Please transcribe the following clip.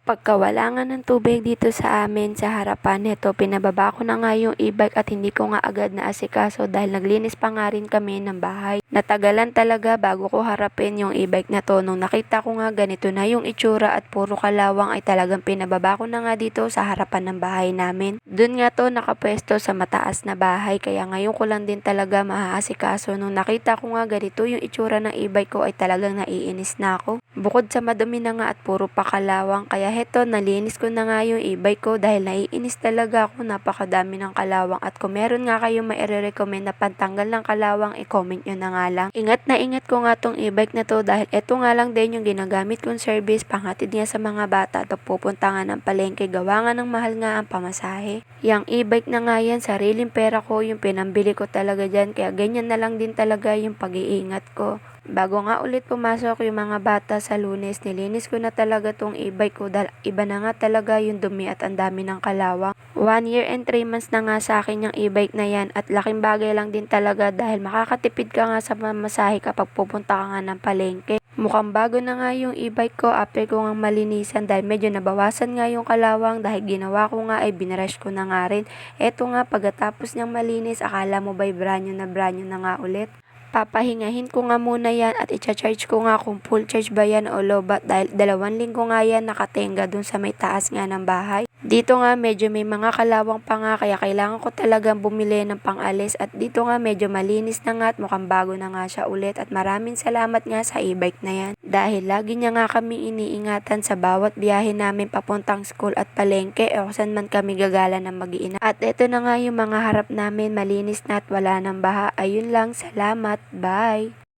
Pagkawala nga ng tubig dito sa amin sa harapan nito, pinababa ko na nga yung e-bike at hindi ko nga agad naasikaso dahil naglinis pa nga rin kami ng bahay. Natagalan talaga bago ko harapin yung e-bike na to. Nung nakita ko nga ganito na yung itsura at puro kalawang ay talagang pinababa ko na nga dito sa harapan ng bahay namin. Doon nga to nakapwesto sa mataas na bahay kaya ngayon ko lang din talaga maaasikaso. Nung nakita ko nga ganito yung itsura ng e-bike ko ay talagang naiinis na ako. Bukod sa madumi na nga at puro pa kalawang kaya heto nalinis ko na nga yung e-bike ko dahil naiinis talaga ako, napakadami ng kalawang at kung meron nga kayong maire-recommend na pantanggal ng kalawang i-comment nyo na nga lang. Ingat na ingat ko nga tong e-bike na to dahil eto nga lang din yung ginagamit kong service panghatid nga sa mga bata at pupunta nga ng palengke gawa nga ng mahal nga ang pamasahe. Yang e-bike na nga yan, sariling pera ko yung pinambili ko talaga dyan kaya ganyan na lang din talaga yung pag-iingat ko. Bago nga ulit pumasok yung mga bata sa Lunes, nilinis ko na talaga tong e-bike ko dahil iba na nga talaga yung dumi at ang dami ng kalawang. 1 year and 3 months na nga sa akin yung e-bike na yan at laking bagay lang din talaga dahil makakatipid ka nga sa mamasahe kapag pupunta ka nga ng palengke. Mukhang bago na nga yung e-bike ko after ko nga malinisan dahil medyo nabawasan nga yung kalawang dahil ginawa ko nga ay binrush ko na nga rin. Eto nga pagkatapos niyang malinis, akala mo ba'y brand new na nga ulit? Papahingahin ko nga muna yan at i-charge ko nga kung full charge ba yan o lobat dahil 2 linggo nga yan nakatenga dun sa may taas nga ng bahay. Dito nga medyo may mga kalawang pa nga kaya kailangan ko talagang bumili ng pang-alis at dito nga medyo malinis na nga at mukhang bago na nga siya ulit at maraming salamat nga sa e-bike na yan. Dahil lagi niya nga kami iniingatan sa bawat biyahe namin papuntang school at palengke o saan man kami gagala ng mag-iina. At eto na nga yung mga harap namin malinis na at wala ng baha. Ayun lang, salamat. Bye!